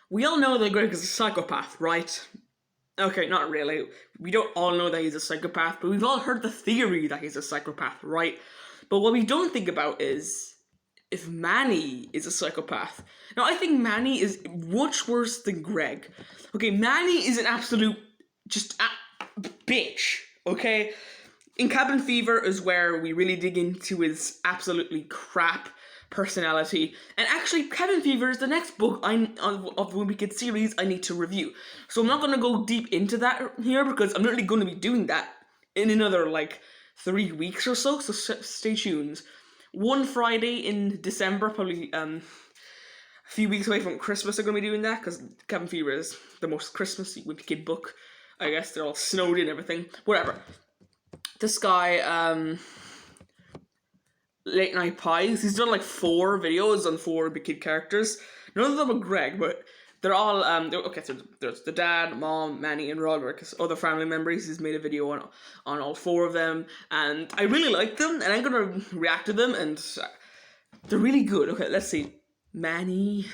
We all know that Greg is a psychopath, right? Okay, not really. We don't all know that he's a psychopath, but we've all heard the theory that he's a psychopath, right? But what we don't think about is if Manny is a psychopath. Now, I think Manny is much worse than Greg. Okay, Manny is an absolute just bitch, okay? In Cabin Fever is where we really dig into his absolutely crap personality. And actually, Cabin Fever is the next book of the Wicked series I need to review. So I'm not going to go deep into that here because I'm literally going to be doing that in another, 3 weeks or so. So stay tuned. One Friday in December, probably a few weeks away from Christmas, I'm going to be doing that because Cabin Fever is the most Christmassy Wicked book. I guess they're all snowed in and everything. Whatever. This guy, Late Night Pies, he's done 4 videos on 4 Big Kid characters. None of them are Greg, but they're all, okay, so there's the dad, mom, Manny, and Roderick, his other family members. He's made a video on all 4 of them, and I really like them, and I'm gonna react to them, and they're really good. Okay, let's see. Manny.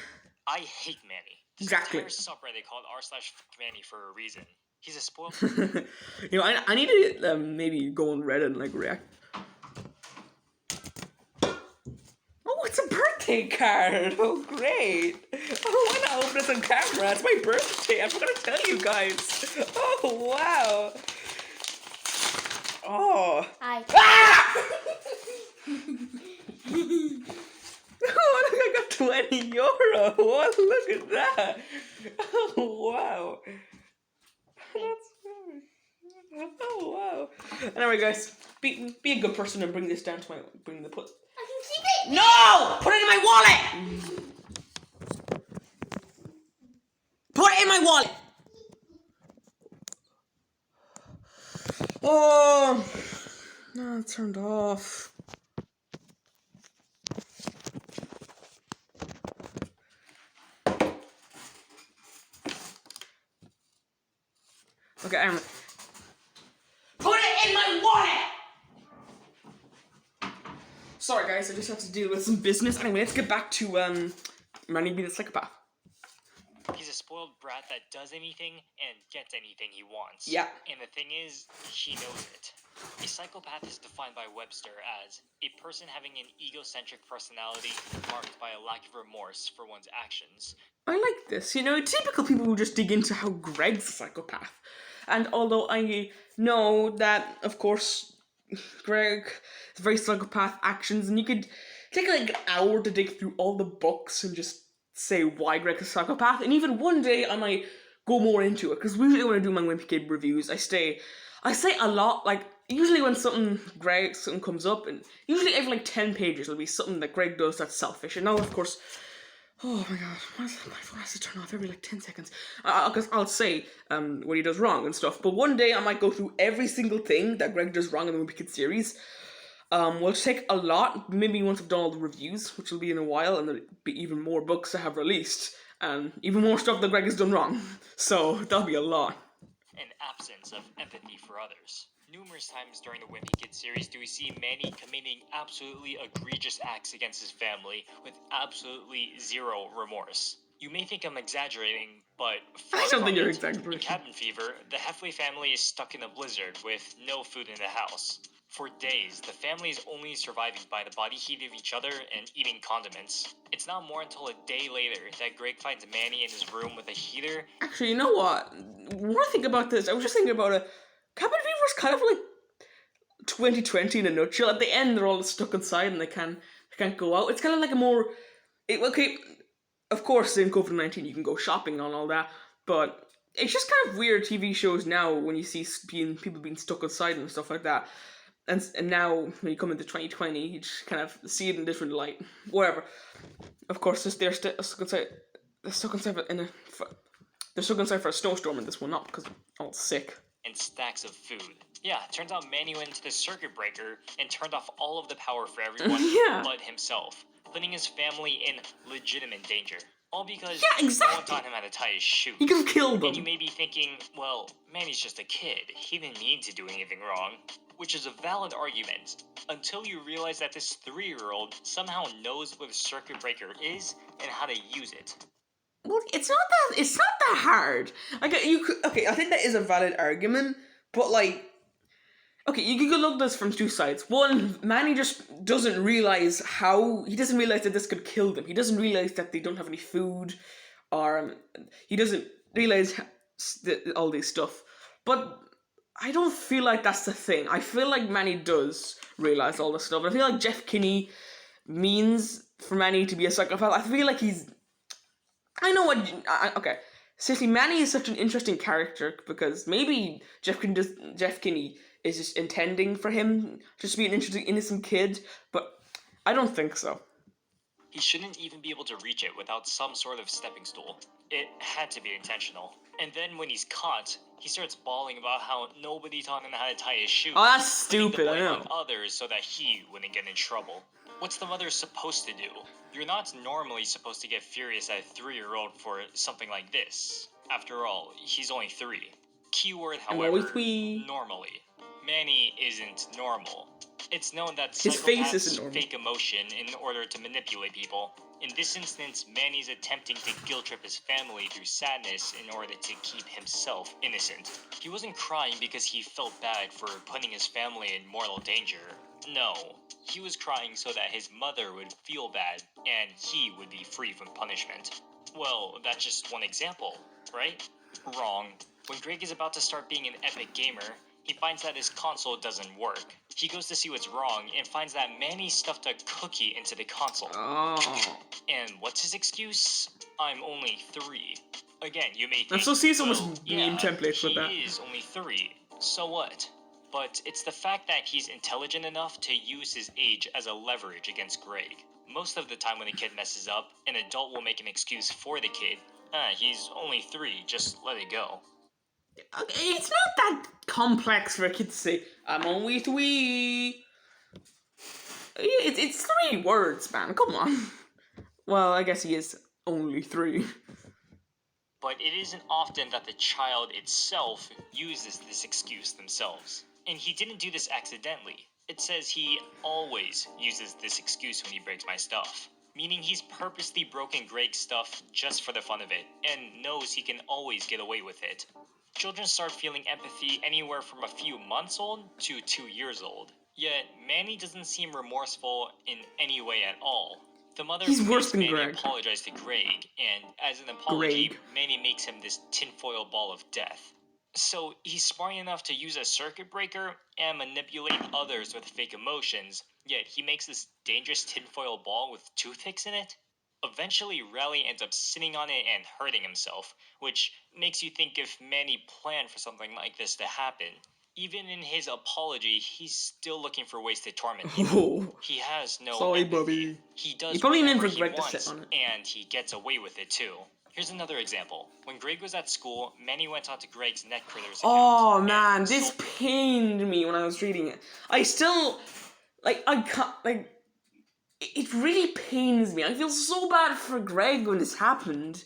I hate Manny. Exactly. Entire subreddit called r/Manny for a reason. He's a spoiled. I need to maybe go on Reddit and react. Oh, it's a birthday card! Oh, great! Oh, why not open this on camera? It's my birthday. I'm gonna tell you guys. Oh, wow! Oh. Hi. Ah! Oh, look, I got 20 euro. Oh, look at that. Oh, wow. That's oh, wow. Anyway, guys, be a good person and bring this down to bring the put. I can keep it. No! Put it in my wallet! Put it in my wallet! Oh, no, it turned off. Okay, I'm. Put it in my wallet! Sorry, guys, I just have to deal with some business. Anyway, let's get back to Manny being a psychopath. He's a spoiled brat that does anything and gets anything he wants. Yeah. And the thing is, he knows it. A psychopath is defined by Webster as a person having an egocentric personality marked by a lack of remorse for one's actions. I like this. Typical people who just dig into how Greg's a psychopath. And although I know that, of course, Greg is very psychopath actions, and you could take an hour to dig through all the books and just say why Greg is a psychopath, and even one day I might go more into it, because usually when I do my Wimpy Kid reviews, I say a lot, usually when something comes up, and usually every 10 pages there'll be something that Greg does that's selfish, and now of course, oh my god, my phone has to turn off every 10 seconds, because I'll say what he does wrong and stuff, but one day I might go through every single thing that Greg does wrong in the Wimpy Kid series. Will take a lot, maybe once I've done all the reviews, which will be in a while, and there'll be even more books I have released, and even more stuff that Greg has done wrong. So, that'll be a lot. An absence of empathy for others. Numerous times during the Wimpy Kid series do we see Manny committing absolutely egregious acts against his family with absolutely zero remorse. You may think I'm exaggerating, but I don't think you're in exaggerating. Cabin Fever, the Heffley family is stuck in a blizzard with no food in the house. For days, the family is only surviving by the body heat of each other and eating condiments. It's not more until a day later that Greg finds Manny in his room with a heater. Actually, you know what? When I think about this, I was just thinking about it. Cabin Fever is kind of like 2020 in a nutshell. At the end, they're all stuck inside and they can't go out. It's kind of like a more... okay, of course, in COVID-19, you can go shopping and all that, but it's just kind of weird TV shows now when you see people being stuck inside and stuff like that. And now, when you come into 2020, you just kind of see it in a different light. Whatever. Of course, they're stuck inside. They're stuck inside for a snowstorm in this one, not because they're all sick. And stacks of food. Yeah, turns out Manny went into the circuit breaker and turned off all of the power for everyone but himself, putting his family in legitimate danger. All because no one taught him how to tie his shoes. He could have killed them. And you may be thinking, well, Manny's just a kid. He didn't need to do anything wrong. Which is a valid argument, until you realize that this 3-year-old somehow knows what a circuit breaker is and how to use it. Well, it's not that hard. Like you could, okay, I think that is a valid argument, but like, okay, you could look at this from two sides. One, Manny just doesn't realize he doesn't realize that this could kill them. He doesn't realize that they don't have any food, or he doesn't realize all this stuff. But I don't feel like that's the thing. I feel like Manny does realize all this stuff. I feel like Jeff Kinney means for Manny to be a psychopath. I feel like he's. I know what. Okay, seriously, Manny is such an interesting character because maybe Jeff Kinney is just intending for him just to be an interesting, innocent kid, but I don't think so. He shouldn't even be able to reach it without some sort of stepping stool. It had to be intentional. And then when he's caught, he starts bawling about how nobody taught him how to tie his shoes. Oh, that's putting stupid. the I blame know. on others so that he wouldn't get in trouble. What's the mother supposed to do? You're not normally supposed to get furious at a 3-year-old for something like this. After all, he's only 3. Keyword, I'm however, always wee. normally. Manny isn't normal. It's known that His face psychopaths isn't normal. fake emotion in order to manipulate people. In this instance, Manny's attempting to guilt trip his family through sadness in order to keep himself innocent. He wasn't crying because he felt bad for putting his family in mortal danger. No, he was crying so that his mother would feel bad and he would be free from punishment. Well, that's just one example, right? Wrong. When Greg is about to start being an epic gamer, he finds that his console doesn't work. He goes to see what's wrong and finds that Manny stuffed a cookie into the console. Oh. And what's his excuse? I'm only 3. Again, you may think, I've still seen so much well, meme templates with that. he is only 3. So what? But it's the fact that he's intelligent enough to use his age as a leverage against Greg. Most of the time when a kid messes up, an adult will make an excuse for the kid. He's only 3, just let it go. Okay, it's not that complex for a kid to say, I'm only 3. It's 3 words, man. Come on. Well, I guess he is only 3. But it isn't often that the child itself uses this excuse themselves. And he didn't do this accidentally. It says he always uses this excuse when he breaks my stuff. Meaning he's purposely broken Greg's stuff just for the fun of it, and knows he can always get away with it. Children start feeling empathy anywhere from a few months old to 2 years old. Yet, Manny doesn't seem remorseful in any way at all. The mother He's worse makes than Manny Greg. apologize to Greg, and as an apology, Greg. Manny makes him this tinfoil ball of death. So he's smart enough to use a circuit breaker and manipulate others with fake emotions, yet he makes this dangerous tinfoil ball with toothpicks in it? Eventually, Raleigh ends up sitting on it and hurting himself, which makes you think if Manny planned for something like this to happen. Even in his apology, he's still looking for ways to torment people. Oh. He has no Sorry, empathy. Bobby. He does You probably meant whatever for he Greg to wants, sit on it. and he gets away with it too. Here's another example. When Greg was at school, Manny went onto Greg's Net Critters account. Oh and man, this sold- pained me when I was reading it. I still, I can't, it really pains me. I feel so bad for Greg when this happened.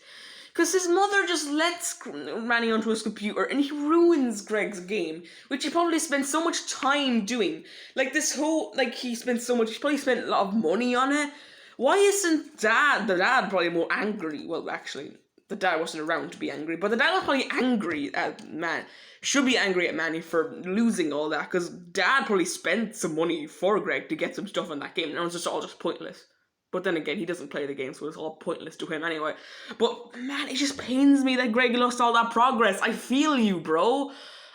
Because his mother just lets Manny onto his computer and he ruins Greg's game, which he probably spent so much time doing. Like this whole, he probably spent a lot of money on it. Why isn't the dad probably more angry? Well, actually, the dad wasn't around to be angry, but the dad was probably angry at should be angry at Manny for losing all that, because dad probably spent some money for Greg to get some stuff in that game, and it was just all just pointless. But then again, he doesn't play the game, so it's all pointless to him anyway. But man, it just pains me that Greg lost all that progress. I feel you, bro.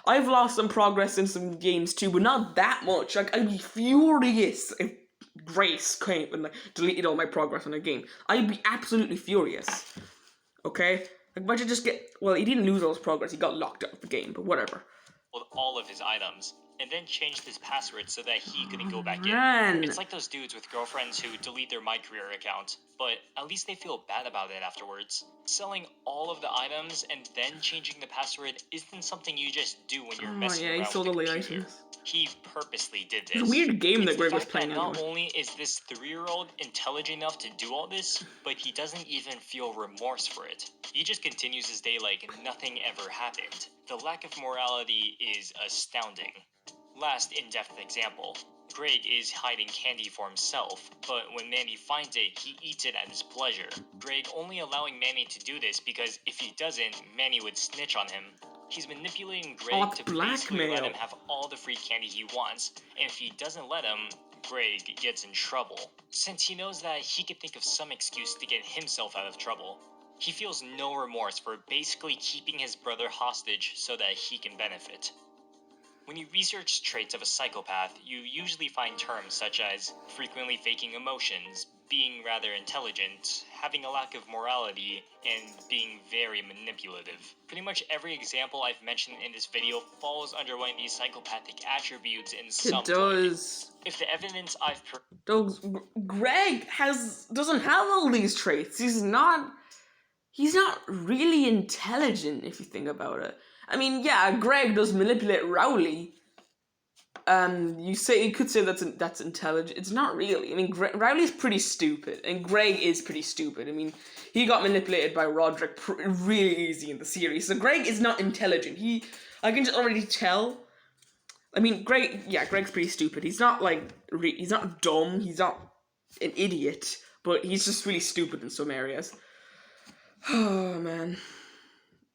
I've lost some progress in some games too, but not that much. I'd be furious if Grace came and deleted all my progress in a game. I'd be absolutely furious. Okay? But you just he didn't lose all his progress. He got locked out of the game, but whatever. with all of his items, and then changed his password so that he couldn't go back Man. in. It's like those dudes with girlfriends who delete their My Career account, but at least they feel bad about it afterwards. Selling all of the items and then changing the password isn't something you just do when you're messing he around sold with all the the computer. items. He purposely did this. It's a weird game It's that Greg the was fact playing that not anyway. only is this 3-year-old intelligent enough to do all this, but he doesn't even feel remorse for it. He just continues his day like nothing ever happened. The lack of morality is astounding. Last in-depth example. Greg is hiding candy for himself, but when Manny finds it, he eats it at his pleasure. Greg only allowing Manny to do this because if he doesn't, Manny would snitch on him. He's manipulating Greg to basically let him have all the free candy he wants, and if he doesn't let him, Greg gets in trouble. Since he knows that he can think of some excuse to get himself out of trouble, he feels no remorse for basically keeping his brother hostage so that he can benefit. When you research traits of a psychopath, you usually find terms such as frequently faking emotions, being rather intelligent, having a lack of morality, and being very manipulative. Pretty much every example I've mentioned in this video falls under one of these psychopathic attributes in some way. If the evidence I've Greg doesn't have all these traits. He's not really intelligent if you think about it. I mean, yeah, Greg does manipulate Rowley. You could say that's intelligent. It's not really. I mean, Rowley's pretty stupid, and Greg is pretty stupid. I mean, he got manipulated by Roderick really easy in the series. So Greg is not intelligent. I can just already tell. I mean, Greg's pretty stupid. He's not he's not dumb. He's not an idiot, but he's just really stupid in some areas. Oh man.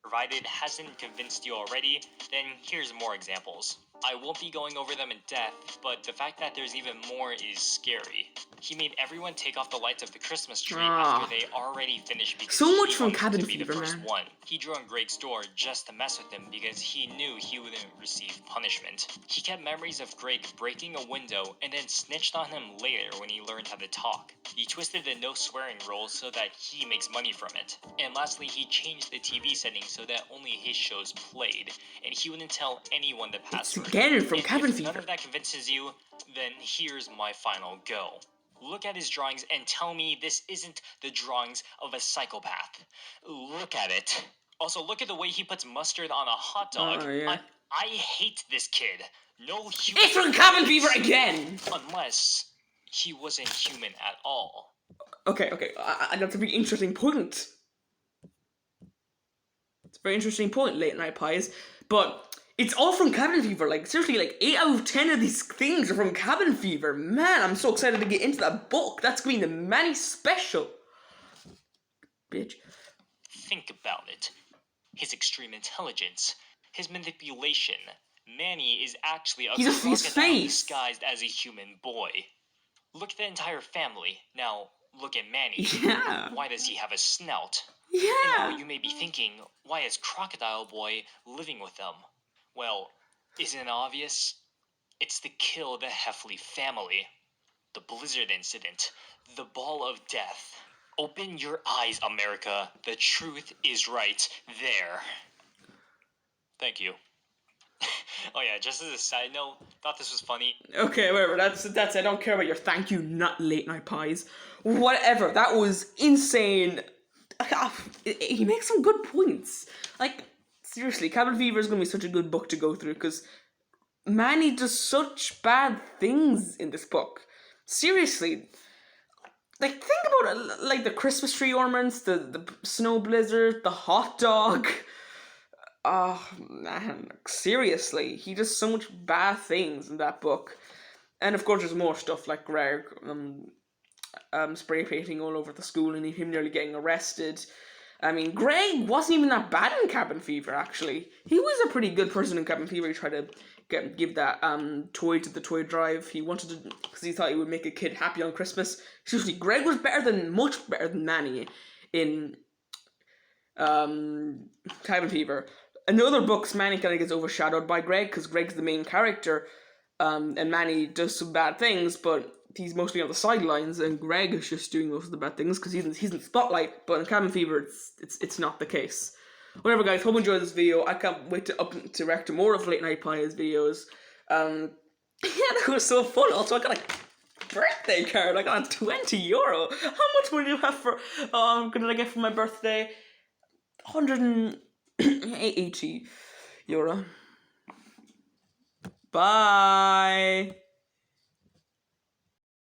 Provided hasn't convinced you already, then here's more examples. I won't be going over them in depth, but the fact that there's even more is scary. He made everyone take off the lights of the Christmas tree after they already finished because so much he from wanted Cabin to be Fever, the first man. one. He drew on Greg's door just to mess with him because he knew he wouldn't receive punishment. He kept memories of Greg breaking a window and then snitched on him later when he learned how to talk. He twisted the no swearing rule so that he makes money from it. And lastly, he changed the TV settings so that only his shows played, and he wouldn't tell anyone the password. Again from Cabin If Fever. none of that convinces you, then here's my final go. Look at his drawings and tell me this isn't the drawings of a psychopath. Look at it. Also, look at the way he puts mustard on a hot dog. Yeah. I hate this kid. No human. It's from Cabin Fever again! Unless he wasn't human at all. Okay, that's a very interesting point. It's a very interesting point, Late Night Pies. But it's all from Cabin Fever. Like, seriously, 8 out of 10 of these things are from Cabin Fever. Man, I'm so excited to get into that book. That's going to be the Manny special. Bitch. Think about it. His extreme intelligence, his manipulation. Manny is actually a crocodile disguised as a human boy. Look at the entire family. Now, look at Manny. Yeah. Why does he have a snout? Yeah. And now you may be thinking, why is Crocodile Boy living with them? Well, isn't it obvious? It's to kill the Heffley family. The Blizzard incident. The Ball of Death. Open your eyes, America. The truth is right there. Thank you. Oh yeah, just as a side note, thought this was funny. Okay, whatever, that's it. I don't care about your thank you, not Late Night Pies. Whatever, that was insane. He makes some good points. Like, seriously, Cabin Fever is going to be such a good book to go through, because Manny does such bad things in this book. Seriously. Like, think about it, like the Christmas tree ornaments, the snow blizzard, the hot dog. Oh, man, seriously, he does so much bad things in that book. And of course there's more stuff like Greg spray painting all over the school and him nearly getting arrested. I mean, Greg wasn't even that bad in Cabin Fever, actually. He was a pretty good person in Cabin Fever. He tried to give that toy to the toy drive. He wanted to, because he thought he would make a kid happy on Christmas. Seriously, Greg was much better than Manny in Cabin Fever. In the other books, Manny kind of gets overshadowed by Greg, because Greg's the main character, and Manny does some bad things, but he's mostly on the sidelines, and Greg is just doing most of the bad things because he's in the spotlight. But in Cabin Fever, it's not the case. Whatever, guys. Hope you enjoyed this video. I can't wait to react to more of Late Night Pies videos. Yeah, that was so fun. Also, I got a birthday card. I got €20. How much money do you have for? Did I get for my birthday? €180. Bye.